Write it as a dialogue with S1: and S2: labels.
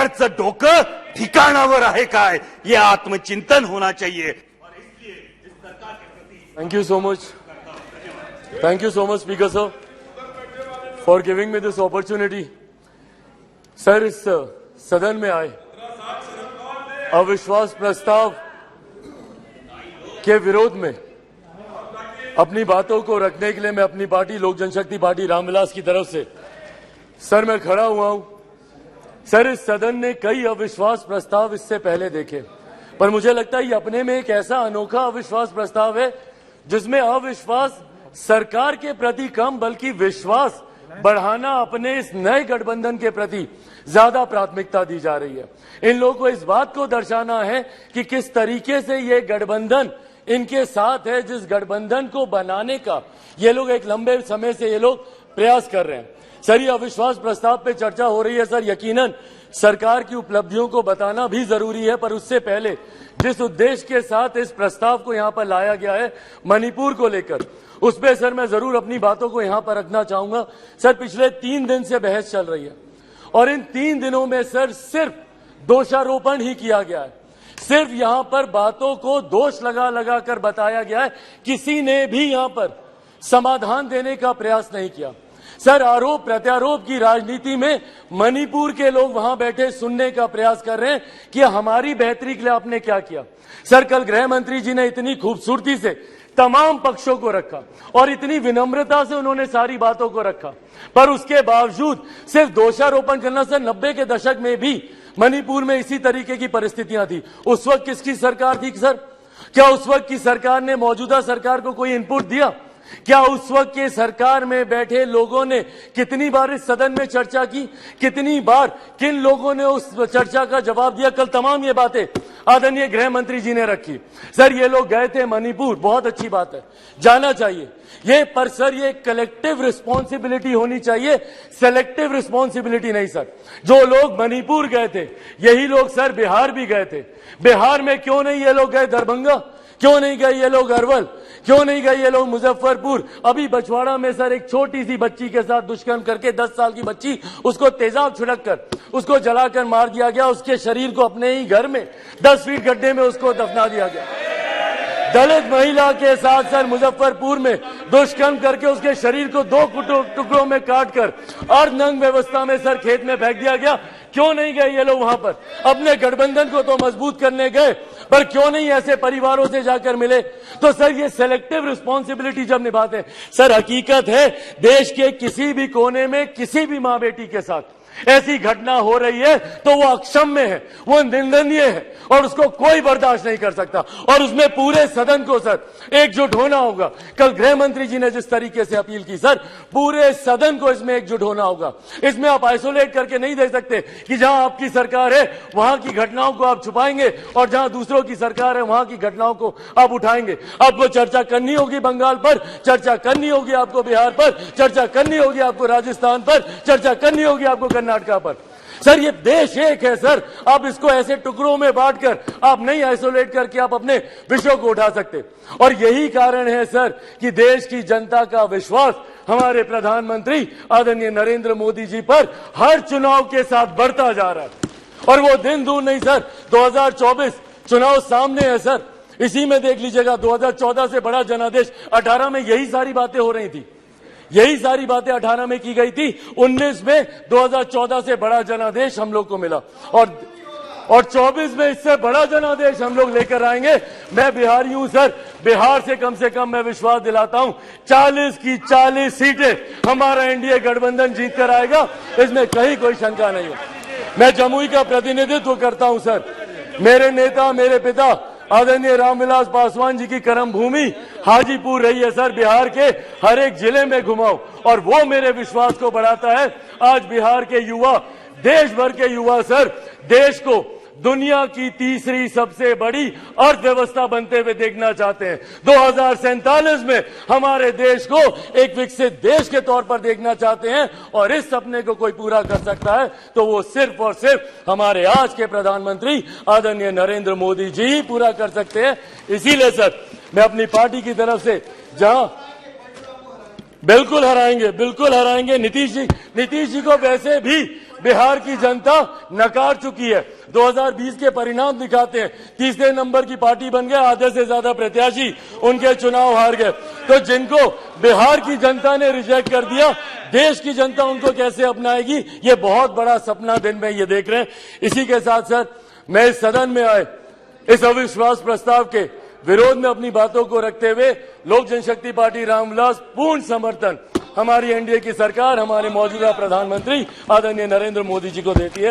S1: सरकारचं डोकं ठिकाणावर आहे काय, हे आत्मचिंतन होना चाहिए।
S2: Thank you so much. Thank you so much, Speaker sir, for giving me this opportunity. Sir, इस सदन में आए अविश्वास प्रस्ताव के विरोध में अपनी बातों को रखने के लिए मैं अपनी पार्टी लोक जनशक्ति पार्टी रामविलास की तरफ से सर मैं खड़ा हुआ हूं। सर, इस सदन ने कई अविश्वास प्रस्ताव इससे पहले देखे, पर मुझे लगता है ये अपने में एक ऐसा अनोखा अविश्वास प्रस्ताव है जिसमें अविश्वास सरकार के प्रति कम बल्कि विश्वास बढ़ाना अपने इस नए गठबंधन के प्रति ज्यादा प्राथमिकता दी जा रही है। इन लोगों को इस बात को दर्शाना है कि किस तरीके से ये गठबंधन इनके साथ है, जिस गठबंधन को बनाने का ये लोग एक लंबे समय से ये लोग प्रयास कर रहे हैं। सर, ये अविश्वास प्रस्ताव पे चर्चा हो रही है। सर, यकीनन सरकार की उपलब्धियों को बताना भी जरूरी है, पर उससे पहले जिस उद्देश्य के साथ इस प्रस्ताव को यहां पर लाया गया है मणिपुर को लेकर, उस पर सर मैं जरूर अपनी बातों को यहां पर रखना चाहूंगा। सर, पिछले 3 दिन से बहस चल रही है और इन 3 दिनों में सर सिर्फ दोषारोपण ही किया गया है। सिर्फ यहां पर बातों को दोष लगा लगा कर बताया गया है, किसी ने भी यहां पर समाधान देने का प्रयास नहीं किया। सर, आरोप प्रत्यारोप की राजनीति में मणिपुर के लोग वहां बैठे सुनने का प्रयास कर रहे हैं कि हमारी बेहतरी के लिए आपने क्या किया। सर, कल गृह मंत्री जी ने इतनी खूबसूरती से तमाम पक्षों को रखा और इतनी विनम्रता से उन्होंने सारी बातों को रखा, पर उसके बावजूद सिर्फ दोषारोपण करना। सर, 90 के दशक में भी मणिपुर में इसी तरीके की परिस्थितियां थी। उस वक्त किसकी सरकार थी सर? क्या उस वक्त की सरकार ने मौजूदा सरकार को कोई इनपुट दिया? क्या उस वक्त के सरकार में बैठे लोगों ने कितनी बार इस सदन में चर्चा की? कितनी बार किन लोगों ने उस चर्चा का जवाब दिया? कल तमाम ये बातें आदरणीय गृह मंत्री जी ने रखी। सर, ये लोग गए थे मणिपुर, बहुत अच्छी बात है, जाना चाहिए ये, पर सर ये कलेक्टिव रिस्पॉन्सिबिलिटी होनी चाहिए, सेलेक्टिव रिस्पॉन्सिबिलिटी नहीं। सर, जो लोग मणिपुर गए थे यही लोग सर बिहार भी गए थे। बिहार में क्यों नहीं ये लोग गए दरभंगा? क्यों नहीं गए ये लोग अरवल? क्यों नहीं गए ये लोग मुजफ्फरपुर? अभी बछवाड़ा में सर एक छोटी सी बच्ची के साथ दुष्कर्म करके 10 साल की बच्ची, उसको तेजाब छिड़क कर उसको जलाकर मार दिया गया। उसके शरीर को अपने ही घर में 10 फीट गड्ढे में उसको दफना दिया गया। दलित महिला के साथ सर मुजफ्फरपुर में दुष्कर्म करके उसके शरीर को 2 टुकड़ों में काटकर अर्धनग्न व्यवस्था में सर खेत में फेंक दिया गया। क्यों नहीं गए ये लोग वहां पर? अपने गठबंधन को तो मजबूत करने गए, पर क्यों नहीं ऐसे परिवारों से जाकर मिले? तो सर ये सेलेक्टिव रिस्पॉन्सिबिलिटी जब निभाते हैं, सर हकीकत है देश के किसी भी कोने में किसी भी मां बेटी के साथ ऐसी घटना हो रही है तो वो अक्षम्य है, वो निंदनीय है और उसको कोई बर्दाश्त नहीं कर सकता। और उसमें पूरे सदन को सर एकजुट होना होगा। कल गृह मंत्री जी ने जिस तरीके से अपील की, सर पूरे सदन को इसमें एकजुट होना होगा। इसमें आप आइसोलेट करके नहीं दे सकते कि जहां आपकी सरकार है वहां की घटनाओं को आप छुपाएंगे और जहां दूसरों की सरकार है वहां की घटनाओं को आप उठाएंगे। आपको चर्चा करनी होगी बंगाल पर, चर्चा करनी होगी आपको बिहार पर, चर्चा करनी होगी आपको राजस्थान पर, चर्चा करनी होगी आपको कर्नाटका पर। सर ये देश एक है सर, आप इसको ऐसे टुकड़ों में बांटकर आप नहीं आइसोलेट करके आप अपने विषयों को उठा सकते। और यही कारण है सर कि देश की जनता का विश्वास हमारे प्रधानमंत्री आदरणीय नरेंद्र मोदी जी पर हर चुनाव के साथ बढ़ता जा रहा है। और वो दिन दूर नहीं सर, 2024 चुनाव सामने है सर। इसी में देख लीजिएगा 2014 से बड़ा जनादेश 18 में यही सारी बातें हो रही थी, यही सारी बातें 18 में की गई थी। 19 में 2014 से बड़ा जनादेश हम लोग को मिला और 24 में इससे बड़ा जनादेश हम लोग लेकर आएंगे। मैं बिहारी हूं सर, बिहार से कम मैं विश्वास दिलाता हूं 40 की 40 सीटें हमारा एनडीए गठबंधन जीत कर आएगा, इसमें कहीं कोई शंका नहीं है। मैं जमुई का प्रतिनिधित्व करता हूं सर। मेरे नेता, मेरे पिता आदरणीय रामविलास पासवान जी की कर्म भूमि हाजीपुर रही है सर। बिहार के हर एक जिले में घुमाओ और वो मेरे विश्वास को बढ़ाता है। आज बिहार के युवा, देश भर के युवा सर देश को दुनिया की तीसरी सबसे बड़ी अर्थव्यवस्था बनते हुए देखना चाहते हैं। 2047 में हमारे देश को एक विकसित देश के तौर पर देखना चाहते हैं और इस सपने को कोई पूरा कर सकता है तो वो सिर्फ और सिर्फ हमारे आज के प्रधानमंत्री आदरणीय नरेंद्र मोदी जी ही पूरा कर सकते हैं। इसीलिए सर मैं अपनी पार्टी की तरफ से जहां बिल्कुल हराएंगे नीतीश जी को वैसे भी बिहार की जनता नकार चुकी है। 2020 के परिणाम दिखाते हैं, तीसरे नंबर की पार्टी बन गए, आधे से ज्यादा प्रत्याशी उनके चुनाव हार गए। तो जिनको बिहार की जनता ने रिजेक्ट कर दिया, देश की जनता उनको कैसे अपनाएगी, ये बहुत बड़ा सपना दिन में ये देख रहे हैं। इसी के साथ साथ मैं इस सदन में आए इस अविश्वास प्रस्ताव के विरोध में अपनी बातों को रखते हुए लोक जनशक्ति पार्टी रामविलास पूर्ण समर्थन हमारी एनडीए की सरकार, हमारे मौजूदा प्रधानमंत्री आदरणीय नरेंद्र मोदी जी को देती है।